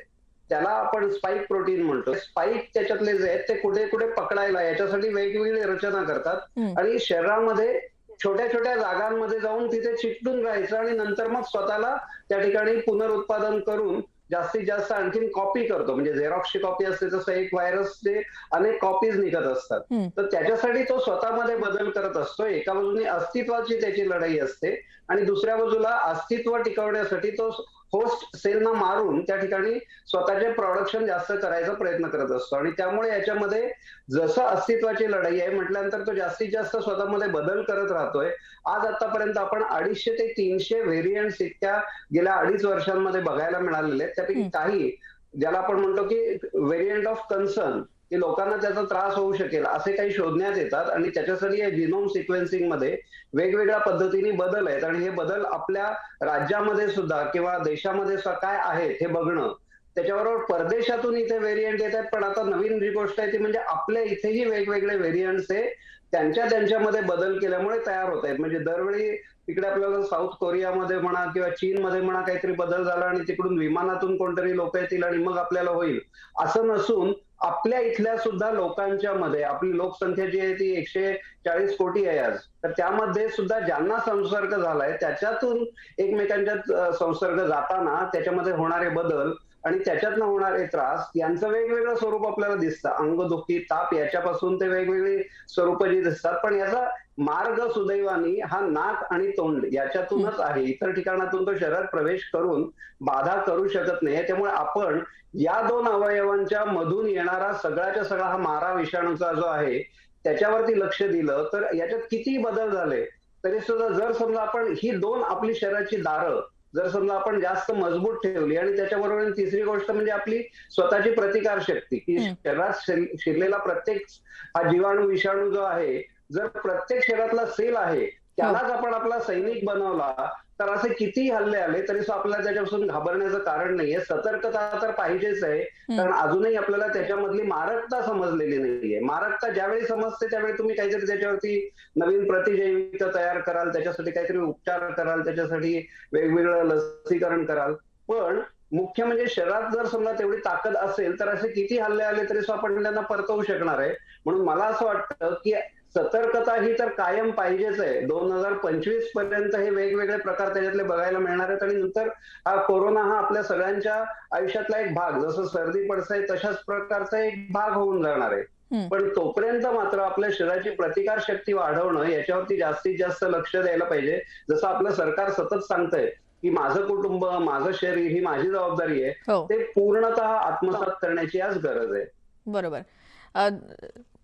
S8: त्याला आपण स्पाइक प्रोटीन म्हणतो. स्पाइक त्याच्यातले जे आहेत ते कुठे कुठे पकडायला याच्यासाठी वेगवेगळी रचना करतात आणि शरीरामध्ये छोट्या छोट्या जागांमध्ये जाऊन तिथे चिकटून राहायचं आणि नंतर मग स्वतःला त्या ठिकाणी पुनरुत्पादन करून जास्तीत जास्त आणखीन कॉपी करतो. म्हणजे झेरॉक्सची कॉपी असते तसं एक व्हायरसचे अनेक कॉपीज निघत असतात. तर त्याच्यासाठी तो स्वतःमध्ये बदल करत असतो. एका बाजूने अस्तित्वाची त्याची लढाई असते आणि दुसऱ्या बाजूला अस्तित्व टिकवण्यासाठी तो होस्ट सेलना मारून त्या ठिकाणी स्वतःचे प्रोडक्शन जास्त करायचा प्रयत्न करत असतो आणि त्यामुळे याच्यामध्ये जसं अस्तित्वाची लढाई आहे म्हटल्यानंतर तो जास्तीत जास्त स्वतःमध्ये बदल करत राहतोय. आज आतापर्यंत आपण 250 ते 300 व्हेरियंट्स इतक्या गेल्या 2.5 वर्षांमध्ये बघायला मिळालेले आहेत. त्यापैकी काही ज्याला आपण म्हणतो की व्हेरियंट ऑफ कन्सर्न, की लोकांना त्याचा त्रास होऊ शकेल असे काही शोधण्यात येतात आणि त्याच्यासाठी या जिनोम सिक्वेन्सिंग मध्ये वेगवेगळ्या पद्धतीने बदल आहेत आणि हे बदल आपल्या राज्यामध्ये सुद्धा किंवा देशामध्ये सुद्धा काय आहेत हे बघणं. त्याच्याबरोबर परदेशातून इथे व्हेरियंट येत आहेत, पण आता नवीन जी गोष्ट आहे ती म्हणजे आपल्या इथेही वेगवेगळे व्हेरियंट्स हे त्यांच्यामध्ये बदल केल्यामुळे तयार होत आहेत. म्हणजे दरवेळी तिकडे आपल्याला साऊथ कोरियामध्ये म्हणा किंवा चीनमध्ये म्हणा काहीतरी बदल झाला आणि तिकडून विमानातून कोणतरी लोक येतील आणि मग आपल्याला होईल असं नसून आपल्या इथल्या सुद्धा लोकांच्या मध्ये आपली लोकसंख्या जी आहे ती 140 कोटी आहे आज, तर त्यामध्ये सुद्धा ज्यांना संसर्ग झालाय त्याच्यातून एकमेकांच्या संसर्ग जाताना त्याच्यामध्ये होणारे बदल आणि त्याच्यातनं होणारे त्रास यांचं वेगवेगळं स्वरूप आपल्याला दिसतं. अंगदुखी, ताप याच्यापासून ते वेगवेगळी स्वरूप जी दिसतात, पण याचा मार्ग सुदैवानी हा नाक आणि तोंड याच्यातूनच आहे. इतर ठिकाणातून तो शरीरात प्रवेश करून बाधा करू शकत नाही. त्यामुळे आपण या 2 अवयवांच्या मधून येणारा सगळ्याच्या सगळा हा मारा विषाणूचा जो आहे त्याच्यावरती लक्ष दिलं तर याच्यात किती बदल झाले तरी सुद्धा जर समजा आपण ही 2 आपली शरीराची दारं जर समजा आपण जास्त मजबूत ठेवली आणि त्याच्याबरोबर तिसरी गोष्ट म्हणजे आपली स्वतःची प्रतिकार शक्ती, की शरीरात शिरलेला प्रत्येक हा जीवाणू विषाणू जो आहे जर प्रत्येक शरीरातला सेल आहे त्यालाच आपण आपला सैनिक बनवला तर असे किती हल्ले आले तरी आपल्याला त्याच्यापासून घाबरण्याचं कारण नाहीये. सतर्कता तर पाहिजेच आहे, कारण अजूनही आपल्याला त्याच्यामधली मारकता समजलेली नाहीये. मारकता ज्यावेळी समजते त्यावेळी तुम्ही काहीतरी त्याच्यावरती नवीन प्रतिजैविक तयार कराल, त्याच्यासाठी काहीतरी उपचार कराल, त्याच्यासाठी वेगवेगळं लसीकरण कराल. पण मुख्य म्हणजे शरीरात जर समजा तेवढी ताकद असेल तर असे किती हल्ले आले तरी आपण त्यांना परतवू शकणार आहे. म्हणून मला असं वाटतं की सतर्कता ही तर कायम पाहिजेच आहे. 2025 पर्यंत हे वेगवेगळे प्रकार त्याच्यातले बघायला मिळणार आहेत आणि नंतर हा कोरोना हा आपल्या सगळ्यांच्या आयुष्यातला एक भाग, जसं सर्दी पडसाय तशाच प्रकारचा एक भाग होऊन जाणार आहे. पण तोपर्यंत मात्र आपल्या शरीराची प्रतिकार शक्ती वाढवणं याच्यावरती जास्तीत जास्त लक्ष द्यायला पाहिजे. जसं आपलं सरकार सतत सांगतंय की माझं कुटुंब, माझं शरीर ही माझी जबाबदारी आहे, ते पूर्णतः आत्मसात करण्याची आज गरज आहे.
S1: बरोबर.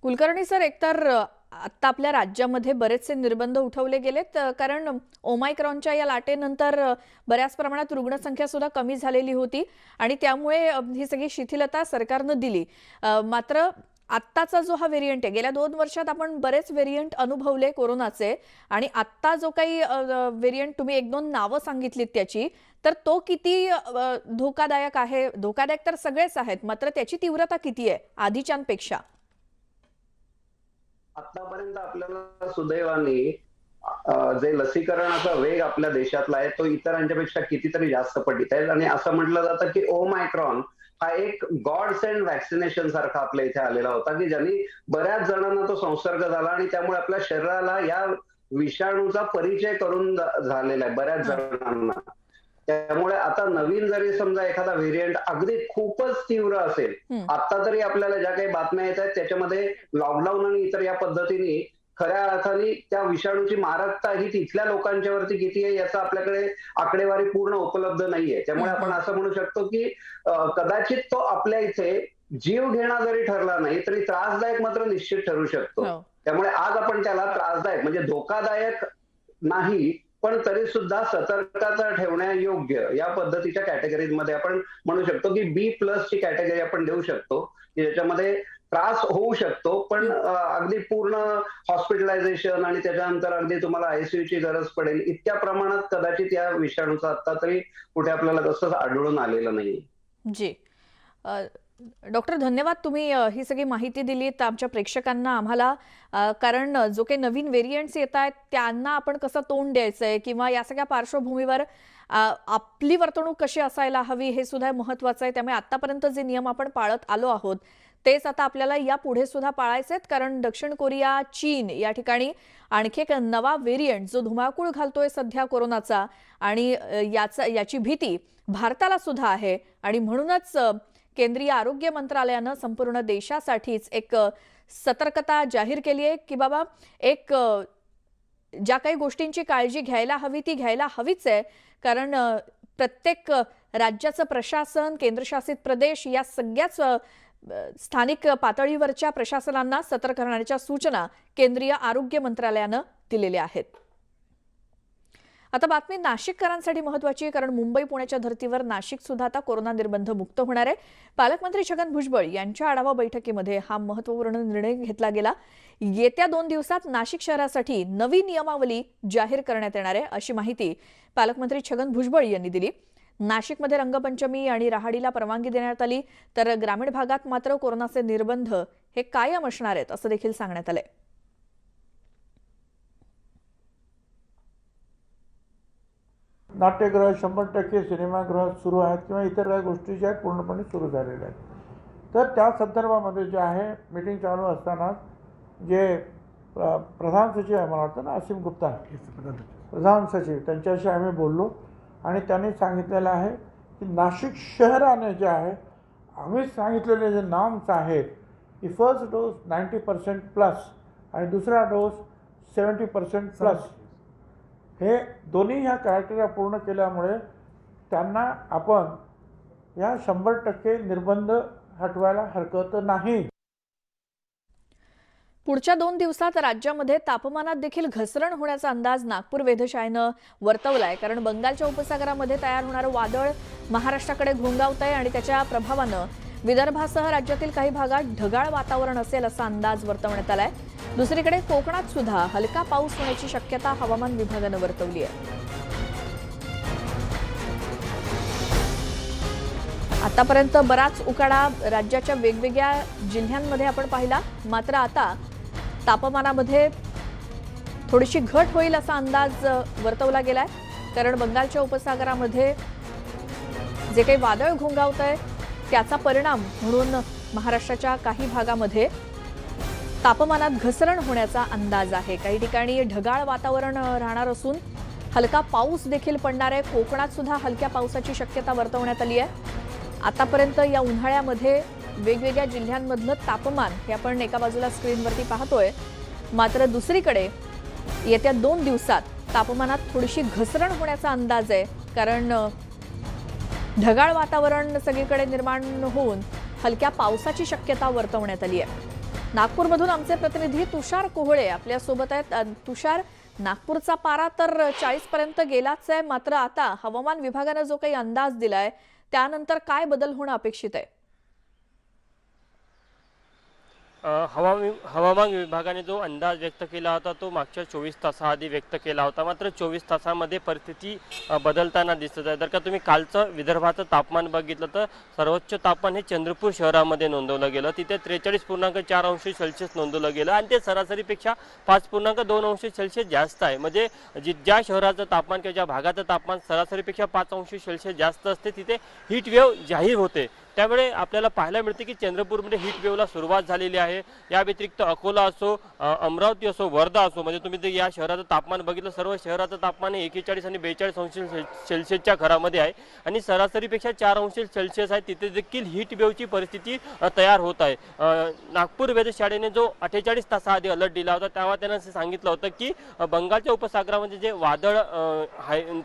S1: कुलकर्णी सर, एकतर आता आपल्या राज्यामध्ये बरेचसे निर्बंध उठवले गेलेत कारण ओमायक्रॉनच्या या लाटेनंतर बऱ्याच प्रमाणात रुग्णसंख्या सुद्धा कमी झालेली होती आणि त्यामुळे ही सगळी शिथिलता सरकारनं दिली. मात्र आत्ताचा जो हा व्हेरियंट आहे, गेल्या 2 वर्षात आपण बरेच व्हेरियंट अनुभवले कोरोनाचे आणि आत्ता जो काही व्हेरियंट तुम्ही 1-2 नावं सांगितलीत त्याची, तर तो किती धोकादायक आहे? धोकादायक तर सगळेच आहेत, मात्र त्याची तीव्रता किती आहे आधीच्यांपेक्षा?
S8: आतापर्यंत आपल्याला सुदैवाने जे लसीकरणाचा वेग आपल्या देशातला आहे तो इतरांच्या पेक्षा कितीतरी जास्त पटीत आहे आणि असं म्हटलं जातं की ओमायक्रॉन हा एक गॉड सेंड व्हॅक्सिनेशन सारखा आपल्या इथे आलेला होता की ज्यांनी बऱ्याच जणांना तो संसर्ग झाला आणि त्यामुळे आपल्या शरीराला या विषाणूचा परिचय करून झालेला आहे बऱ्याच जणांना. त्यामुळे आता नवीन जरी समजा एखादा व्हेरियंट अगदी खूपच तीव्र असेल, आता तरी आपल्याला ज्या काही बातम्या येत आहेत त्याच्यामध्ये लॉकडाऊन आणि इतर या पद्धतीने खऱ्या अर्थाने त्या विषाणूची मारकता ही तिथल्या लोकांच्यावरती किती आहे याचा आपल्याकडे आकडेवारी पूर्ण उपलब्ध नाहीये. त्यामुळे आपण असं म्हणू शकतो की कदाचित तो आपल्या इथे जीव घेणा जरी ठरला नाही तरी त्रासदायक मात्र निश्चित ठरू शकतो. त्यामुळे आज आपण त्याला त्रासदायक म्हणजे धोकादायक नाही पण तरी सुद्धा सतर्कता ठेवण्यायोग्य या पद्धतीच्या कॅटेगरीमध्ये आपण म्हणू शकतो की B+ ची कॅटेगरी आपण देऊ शकतो की ज्याच्यामध्ये त्रास होऊ शकतो पण अगदी पूर्ण हॉस्पिटलायझेशन आणि त्याच्यानंतर अगदी तुम्हाला ICU ची गरज पडेल इतक्या प्रमाणात कदाचित या विषाणूचा आता तरी कुठे आपल्याला तसंच आढळून आलेलं नाही.
S1: जी डॉक्टर, धन्यवाद. तुम्ही ही सगळी माहिती दिलीत आमच्या प्रेक्षकांना, आम्हाला. कारण जो काही नवीन व्हेरियंट्स येत आहेत त्यांना आपण कसं तोंड द्यायचंय किंवा या सगळ्या पार्श्वभूमीवर आपली वर्तणूक कशी असायला हवी हे सुद्धा महत्त्वाचं आहे. त्यामुळे आतापर्यंत जे नियम आपण पाळत आलो आहोत तेच आता आपल्याला या पुढे सुद्धा पाळायचे आहेत. कारण दक्षिण कोरिया, चीन या ठिकाणी आणखी एक नवा व्हेरियंट जो धुमाकूळ घालतोय सध्या कोरोनाचा आणि याची भीती भारताला सुद्धा आहे आणि म्हणूनच केंद्रीय आरोग्य मंत्रालयानं संपूर्ण देशासाठीच एक सतर्कता जाहीर केली आहे की बाबा एक ज्या काही गोष्टींची काळजी घ्यायला हवी ती घ्यायला हवीच आहे. कारण प्रत्येक राज्याचं प्रशासन, केंद्रशासित प्रदेश या सगळ्याच स्थानिक पातळीवरच्या प्रशासनांना सतर्क राहण्याच्या सूचना केंद्रीय आरोग्य मंत्रालयानं दिलेल्या आहेत. आता बातमी नाशिककरांसाठी महत्त्वाची, कारण मुंबई पुण्याच्या धर्तीवर नाशिक सुद्धा आता कोरोना निर्बंध मुक्त होणार आहे. पालकमंत्री छगन भुजबळ यांच्या आढावा बैठकीमध्ये हा महत्त्वपूर्ण निर्णय घेतला गेला. येत्या 2 दिवसात नाशिक शहरासाठी नवी नियमावली जाहीर करण्यात येणार आहे, अशी माहिती पालकमंत्री छगन भुजबळ यांनी दिली. नाशिकमध्ये रंगपंचमी आणि राहाडीला परवानगी देण्यात आली, तर ग्रामीण भागात मात्र कोरोनाचे निर्बंध हे कायम असणार आहेत, असं देखील सांगण्यात आलंय.
S9: नाट्यगृह 100% सिनेमागृह सुरू आहेत किंवा इतर काही गोष्टी ज्या आहेत पूर्णपणे सुरू झालेल्या आहेत. तर त्या संदर्भामध्ये जे आहे मीटिंग चालू असताना जे प्रधान सचिव आहे, मला वाटतं ना असीम गुप्ता, प्रधान सचिव, त्यांच्याशी आम्ही बोललो आणि त्यांनी सांगितलेलं आहे की नाशिक शहराने जे आहे आम्ही सांगितलेले जे नॉर्म्स आहेत की फर्स्ट डोस 90% प्लस आणि दुसरा डोस 70% प्लस, हे दोन्ही ह्या क्रायटेरिया पूर्ण केल्यामुळे त्यांना आपण या 100% निर्बंध हटवायला हरकत नाही.
S1: पुढच्या 2 दिवसात राज्यामध्ये तापमानात देखील घसरण होण्याचा अंदाज नागपूर वेधशाळेनं वर्तवलाय, कारण बंगालच्या उपसागरामध्ये तयार होणारं वादळ महाराष्ट्राकडे घोंगावत आहे आणि त्याच्या प्रभावानं विदर्भासह राज्यातील काही भागात ढगाळ वातावरण असेल असा अंदाज वर्तवण्यात आलाय. दुसरीकडे कोकणात सुद्धा हलका पाऊस होण्याची शक्यता हवामान विभागानं वर्तवली आहे. आतापर्यंत बराच उकाडा राज्याच्या वेगवेगळ्या जिल्ह्यांमध्ये आपण पाहिला, मात्र आता तापमानामध्ये थोडीशी घट होईल असा अंदाज वर्तवला गेलाय, कारण बंगालच्या उपसागरामध्ये जे काही वादळ घोंगावत आहे त्याचा परिणाम म्हणून महाराष्ट्राच्या काही भागामध्ये तापमानात घसरण होण्याचा अंदाज आहे. काही ठिकाणी ढगाळ वातावरण राहणार असून हलका पाऊस देखील पडणार आहे. कोकणात सुद्धा हलक्या पावसाची शक्यता वर्तवण्यात आली आहे. आतापर्यंत या उन्हाळ्यामध्ये वेगवेगळ्या जिल्ह्यांमधलं तापमान हे आपण एका बाजूला स्क्रीनवरती पाहतोय, मात्र दुसरीकडे येत्या 2 दिवसात तापमानात थोडीशी घसरण होण्याचा अंदाज आहे, कारण ढगाळ वातावरण सगळीकडे निर्माण होऊन हलक्या पावसाची शक्यता वर्तवण्यात आली आहे. नागपूरमधून आमचे प्रतिनिधी तुषार कोहळे आपल्या सोबत आहेत. तुषार, नागपूरचा पारा तर 40 पर्यंत गेलाच आहे, मात्र आता हवामान विभागाने जो काही अंदाज दिलाय त्यानंतर काय बदल होणं अपेक्षित आहे?
S10: हवामान विभागाने जो अंदाज व्यक्त केला होता तो मागच्या 24 तासाआधी व्यक्त केला होता, मात्र 24 तासामध्ये परिस्थिती बदलताना दिसत आहे. जर का तुम्ही कालचं विदर्भाचं तापमान बघितलं तर सर्वोच्च तापमान हे चंद्रपूर शहरामध्ये नोंदवलं गेलं. तिथे 43.4 अंश सेल्सिअस नोंदवलं गेलं आणि ते सरासरीपेक्षा 5.2 अंश सेल्सिअस जास्त आहे. म्हणजे ज्या शहराचं तापमान किंवा ज्या भागाचं तापमान सरासरीपेक्षा 5 अंश सेल्सिअस जास्त असते तिथे हीट वेव्ह जाहीर होते. त्यामुळे आपल्याला पाहायला मिळते की चंद्रपूरमध्ये हीट वेव्हला सुरुवात झालेली आहे. या व्यतिरिक्त अकोला असो, अमरावती असो, वर्धा असो, म्हणजे तुम्ही ते या शहराचं तापमान बघितलं, सर्व शहराचं तापमान 41 आणि 42 अंश सेल्सिअसच्या घरामध्ये आहे आणि सरासरीपेक्षा 4 अंश सेल्सिअस आहे. तिथे देखील हीट वेव्हची परिस्थिती तयार होत आहे. नागपूर वेधशाळेने जो 48 तासाआधी अलर्ट दिला होता तेव्हा त्यानं सांगितलं होतं की बंगालच्या उपसागरामध्ये जे वादळ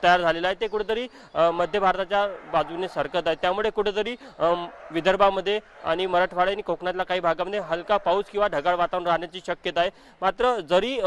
S10: तयार झालेलं आहे ते कुठेतरी मध्य भारताच्या बाजूने सरकत आहे. त्यामुळे कुठेतरी विदर्भामध्ये आणि मराठवाडा आणि कोकणातल्या काही भागामध्ये हलका पाऊस किंवा ढगाळ वातावरण राहण्याची शक्यता आहे. मात्र जरी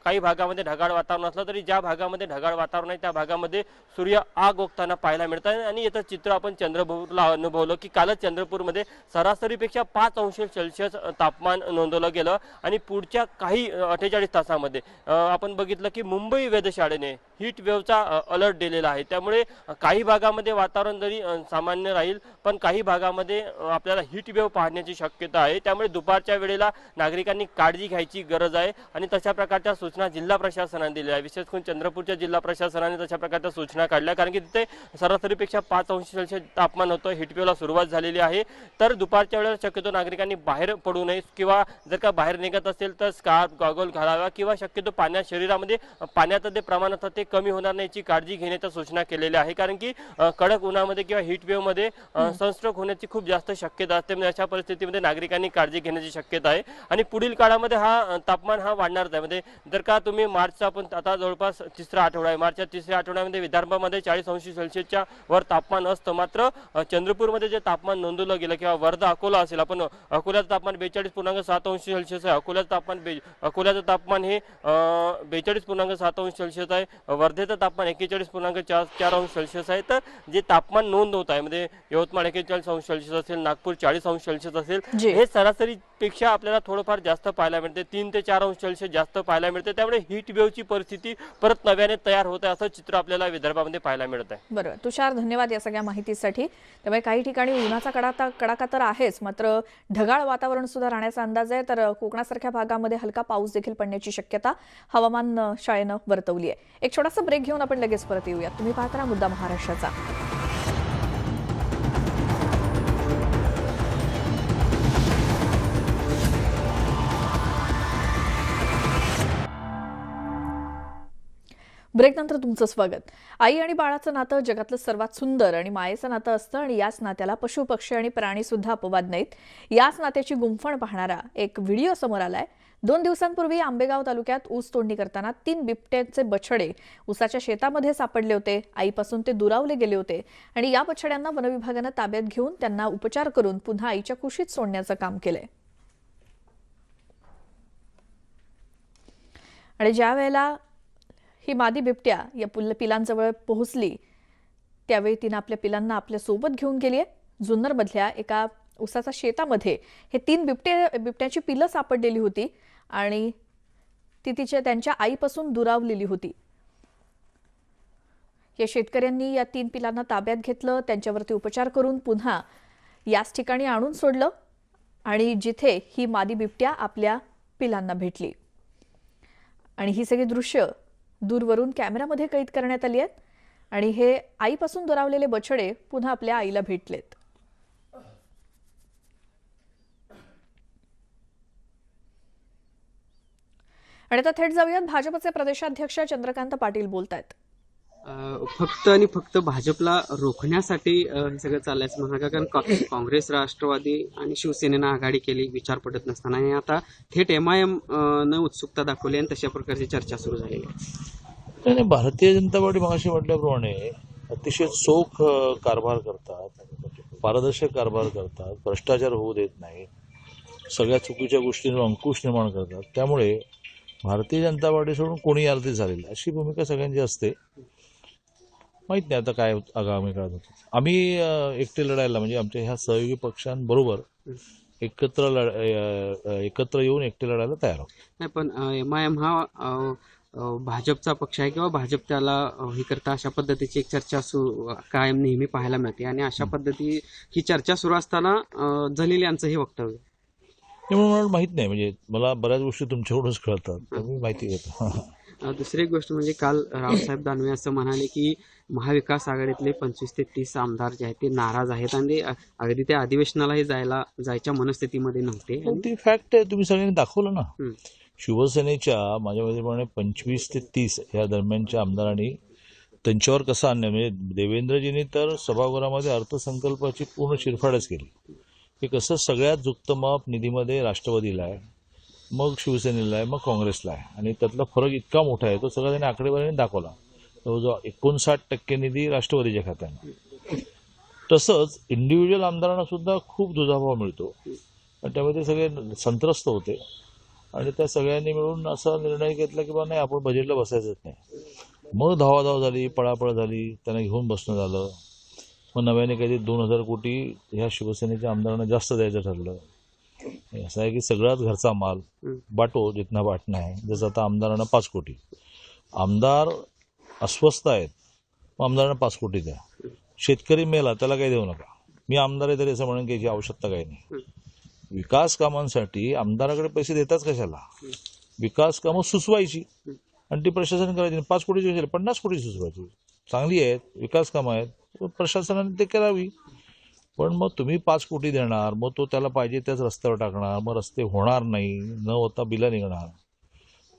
S10: काही भागामध्ये ढगाळ वातावरण असलं तरी ज्या भागामध्ये ढगाळ वातावरण आहे त्या भागामध्ये सूर्य आग ओकताना पाहायला मिळत आहे. आणि याचं चित्र आपण चंद्रपूरला अनुभवलं की कालच चंद्रपूरमध्ये सरासरीपेक्षा 5 अंश सेल्सिअस तापमान नोंदवलं गेलं आणि पुढच्या काही 48 तासामध्ये आपण बघितलं की मुंबई वेधशाळेने हीट वेव्हचा अलर्ट दिलेला आहे. त्यामुळे काही भागामध्ये वातावरण जरी सामान्य राहील पण काही भागामध्ये आपल्याला हीट वेव्ह पाहण्याची शक्यता आहे. त्यामुळे दुपारच्या वेळेला नागरिकांनी काळजी घ्यायची गरज आहे आणि तशा प्रकारच्या सूचना जिल्हा प्रशासनाने दिल्या आहे. विशेष करून चंद्रपूरच्या जिल्हा प्रशासनाने तशा प्रकारच्या सूचना काढल्या, कारण की तिथे सरासरीपेक्षा 5 अंश सेल्सिअस तापमान होतं. हीट वेव्हला सुरुवात झालेली आहे. तर दुपारच्या वेळेला शक्यतो नागरिकांनी बाहेर पडू नये किंवा जर का बाहेर निघत असेल तर स्कार्फ, गॉगल घालावा किंवा शक्यतो शरीरामध्ये पाण्याचं जे प्रमाण असतं ते कमी होणार नाही याची काळजी घेण्याच्या सूचना केलेल्या आहे. कारण की कडक उन्हामध्ये किंवा हीट वेव्ह मध्ये सनस्ट्रोक होण्याची खूप जास्त शक्यता असते. म्हणजे अशा परिस्थितीमध्ये नागरिकांनी काळजी घेण्याची शक्यता आहे आणि पुढील काळामध्ये तापमान वाढणारच आहे. म्हणजे जर का तुम्ही मार्चचा आपण आता जवळपास तिसरा आठवडा आहे, मार्चच्या तिसऱ्या आठवड्यामध्ये विदर्भामध्ये 40°C वर तापमान असतं. मात्र चंद्रपूरमध्ये जे तापमान नोंदवलं गेलं किंवा वर्धा अकोला असेल, आपण अकोल्याचं तापमान 42.7°C आहे, अकोल्याचं तापमान हे 42.7°C आहे, वर्धेचं तापमान 41.4°C आहे. तर जे तापमान नोंद होत आहे म्हणजे यवतमाळ 41° असेल, नागपूर 40° असेल, हे सरासरीपेक्षा आपल्याला थोडंफार जास्त पाहायला मिळते, 3 ते 4° जास्त पाहायला मिळते. त्यामुळे हीट वेव्हची परिस्थिती परत नव्याने तयार होत आहे असं चित्र आपल्याला विदर्भामध्ये पाहायला मिळत आहे.
S1: बरोबर तुषार, धन्यवाद या सगळ्या माहितीसाठी. त्यामुळे काही ठिकाणी उन्हाचा कडाका तर आहेच, मात्र ढगाळ वातावरण सुद्धा राहण्याचा अंदाज आहे. तर कोकणासारख्या भागामध्ये हलका पाऊस देखील पडण्याची शक्यता हवामान शाळेनं वर्तवली आहे. एक छोटासा ब्रेक घेऊन आपण लगेच परत येऊयात. तुम्ही पाहत राहा मुद्दा महाराष्ट्राचा. ब्रेकनंतर तुमचं स्वागत. आई आणि बाळाचं नातं जगातलं सर्वात सुंदर आणि मायेचं नातं असतं आणि याच नात्याला पशु पक्षी आणि प्राणी सुद्धा अपवाद नाहीत. याच नात्याची गुंफण पाहणारा एक व्हिडिओ समोर आलाय. 2 दिवसांपूर्वी आंबेगाव तालुक्यात ऊस तोडणी करताना 3 बिबट्यांचे बछडे ऊसाच्या शेतामध्ये सापडले होते. आईपासून ते दुरावले गेले होते आणि या बछड्यांना वनविभागानं ताब्यात घेऊन त्यांना उपचार करून पुन्हा आईच्या कुशीत सोडण्याचं काम केलंय. आणि ज्या वेळेला ही मादी बिबट्या या पिलांजवळ पोहोचली त्यावेळी तिनं आपल्या पिलांना आपल्या सोबत घेऊन गेली आहे. जुन्नरमधल्या एका ऊसाच्या शेतामध्ये हे 3 बिबट्याची पिलं सापडलेली होती आणि ती त्यांच्या आईपासून दुरावलेली होती. या शेतकऱ्यांनी या 3 पिलांना ताब्यात घेतलं, त्यांच्यावरती उपचार करून पुन्हा याच ठिकाणी आणून सोडलं आणि जिथे ही मादी बिबट्या आपल्या पिलांना भेटली. आणि ही सगळी दृश्य दूरवरून कॅमेरामध्ये कैद करण्यात आली आहेत आणि हे आईपासून दुरावलेले बछडे पुन्हा आपल्या आईला भेटलेत. आणि आता थेट जाऊयात. भाजपचे प्रदेशाध्यक्ष चंद्रकांत पाटील बोलतायत.
S11: फक्त आणि फक्त भाजपला रोखण्यासाठी हे सगळं चालल्याचं म्हणा, कारण काँग्रेस, राष्ट्रवादी आणि शिवसेनेनं आघाडी केली विचार पडत नसताना आणि आता थेट MIM न उत्सुकता दाखवली आणि तशा प्रकारची चर्चा सुरू झालेली आहे.
S12: भारतीय जनता पार्टी मगाशी म्हटल्याप्रमाणे अतिशय चोख कारभार करतात, पारदर्शक कारभार करतात, भ्रष्टाचार होऊ देत नाही, सगळ्या चुकीच्या गोष्टींवर अंकुश निर्माण करतात. त्यामुळे भारतीय जनता पार्टी सोडून कोणी आलं ते चालेल अशी भूमिका सगळ्यांची असते. माहित नाही आता काय आगामी काळात होतं. आम्ही एकटे लढायला म्हणजे आमच्या ह्या सहयोगी पक्षांबरोबर एकत्र येऊन एकटे लढायला तयार आहोत.
S11: नाही पण MIM हा भाजपचा पक्ष आहे किंवा भाजप त्याला हे करता अशा पद्धतीची एक चर्चा कायम नेहमी पाहायला मिळते आणि अशा पद्धती ही चर्चा सुरू असताना जलील यांचं हे वक्तव्य
S12: म्हणून मला माहित नाही. म्हणजे मला बऱ्याच गोष्टी तुमच्याकडूनच कळतात, मी माहिती घेतो.
S11: दुसरी एक गोष्ट म्हणजे काल रावसाहेब दानवे असं म्हणाले की महाविकास आघाडीतले 25 ते 30 आमदार जे आहेत ते नाराज आहेत आणि अगदी त्या अधिवेशनालाही जायच्या मनस्थितीमध्ये नव्हते.
S12: ती फॅक्ट आहे, तुम्ही सगळ्यांनी दाखवलं ना. शिवसेनेच्या माझ्या मते 25 ते 30 या दरम्यानच्या आमदारांनी त्यांच्यावर कसा अन्याय, म्हणजे देवेंद्रजींनी तर सभागृहामध्ये अर्थसंकल्पाची पूर्ण शिरफाडच केली. की कसं सगळ्यात झुकतं माप निधीमध्ये राष्ट्रवादीला आहे, मग शिवसेनेला आहे, मग काँग्रेसला आहे आणि त्यातला फरक इतका मोठा आहे तो सगळा त्यांनी आकडेवारीने दाखवला. जवळजवळ 59% निधी राष्ट्रवादीच्या खात्याने. तसंच इंडिव्हिज्युअल आमदारांना सुद्धा खूप दुजाभाव मिळतो आणि त्यामुळे ते सगळे संत्रस्त होते आणि त्या सगळ्यांनी मिळून असा निर्णय घेतला की बा नाही आपण बजेटला बसायचंच नाही. मग धावाधाव झाली, पळापळ झाली, त्यांना घेऊन बसणं झालं. मग नव्याने काहीतरी 2000 कोटी ह्या शिवसेनेच्या आमदारांना जास्त द्यायचं ठरलं. असं आहे की सगळाच घरचा माल बाटो जितना बाटणं आहे. जसं आता आमदारांना 5 कोटी, आमदार अस्वस्थ आहेत मग आमदारांना 5 कोटी द्या. शेतकरी मेला त्याला काही देऊ नका. मी आमदार आहे तरी असं म्हणून घ्यायची आवश्यकता काही नाही. विकास कामांसाठी आमदाराकडे पैसे देताच कशाला, विकास कामं सुचवायची आणि ती प्रशासन करायची. 5 कोटीची कशाला, 50 कोटी सुचवायची. चांगली आहेत, विकास कामं आहेत, प्रशासनाने ते करावी. पण मग तुम्ही 5 कोटी देणार, मग तो त्याला पाहिजे त्याच रस्त्यावर टाकणार, मग रस्ते होणार नाही, न होता बिलं निघणार.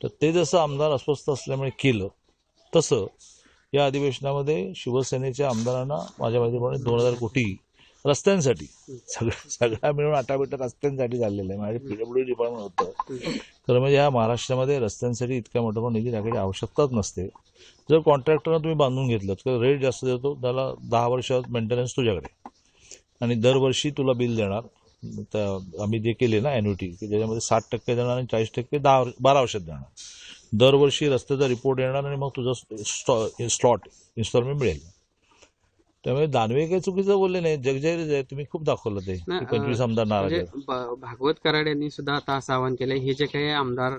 S12: तर ते जसं आमदार अस्वस्थ असल्यामुळे केलं तसं या अधिवेशनामध्ये शिवसेनेच्या आमदारांना माझ्या माहितीप्रमाणे 2000 कोटी रस्त्यांसाठी सगळा मिळून आटाबिटा रस्त्यांसाठी चाललेलं आहे. माझे PWD डिपार्टमेंट होतं. तर म्हणजे या महाराष्ट्रामध्ये रस्त्यांसाठी इतक्या मोठा निधी टाकायची आवश्यकताच नसते. जर कॉन्ट्रॅक्टरनं तुम्ही बांधून घेतलं तर रेट जास्त देतो, त्याला 10 वर्षात मेंटेनन्स तुझ्याकडे आणि दरवर्षी तुला बिल देणार. तर आम्ही जे केले ना ॲन्युटी की ज्याच्यामध्ये 60% देणार आणि 40% 12 वर्षात देणार. दरवर्षी रस्त्याचा रिपोर्ट येणार आणि मग तुझं स्लॉट इन्स्टॉलमेंट मिळेल. त्यामुळे दानवे काही चुकीचं बोलले नाही. जगजाहीर आहे, तुम्ही खूप दाखवलं ते 25 आमदार नाराज आहेत.
S11: भागवत कराड यांनी सुद्धा आता असं आवाहन केलंय, हे जे काही आमदार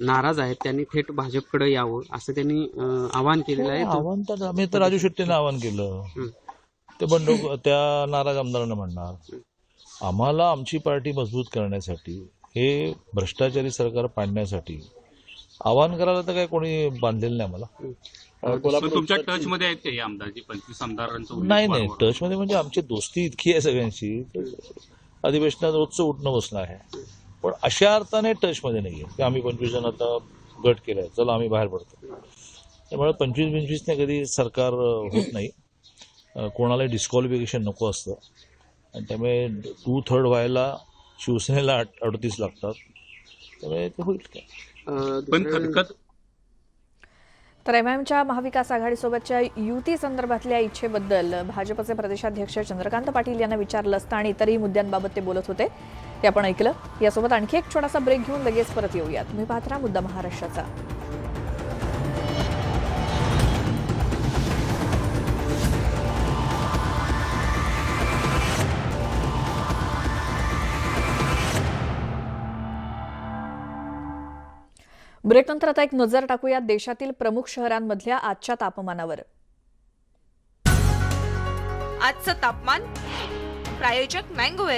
S11: नाराज आहेत त्यांनी थेट भाजपकडे यावं असं त्यांनी आवाहन केलेलं आहे.
S12: आव्हान तर आम्ही तर राजू शेट्टीनं आवाहन केलं, ते बंडो त्या नाराज आमदारांना म्हणणार. आम्हाला आमची पार्टी मजबूत करण्यासाठी, हे भ्रष्टाचारी सरकार पाडण्यासाठी आवाहन करायला तर काही कोणी बांधलेलं नाही आम्हाला.
S13: तुमच्या टच मध्ये आहेत का हे आमदार, जी 25 आमदारांचं?
S12: नाही टच मध्ये म्हणजे आमची दोस्ती इतकी आहे सगळ्यांची, अधिवेशनात रोजचं उठणं बसणं आहे. पण अशा अर्थाने टच मध्ये नाहीये की आम्ही 25 जण आता गट केलाय, चला आम्ही बाहेर पडतो. त्यामुळे 25-25 ने कधी सरकार होत नाही. कोणाला डिस्क्वालिफिकेशन नको असतं आणि त्यामुळे 2/3 व्हायला शिवसेनेला 38 लागतात. त्यामुळे ते होईल काय.
S13: पण खतखत
S1: तर MIMच्या महाविकास आघाडीसोबतच्या युती संदर्भातल्या इच्छेबद्दल भाजपचे प्रदेशाध्यक्ष चंद्रकांत पाटील यांना विचारलं असतं आणि इतरही मुद्द्यांबाबत ते बोलत होते, ते आपण ऐकलं. यासोबत आणखी एक छोटासा ब्रेक घेऊन लगेच परत येऊया. तुम्ही पाहत राहा मुद्दा महाराष्ट्राचा. ब्रेकनंतर आता एक नजर टाकूया देशातील प्रमुख शहरांमधल्या आजच्या तापमानावर.
S14: आजचं तापमान प्रायोजक मँगोवेअर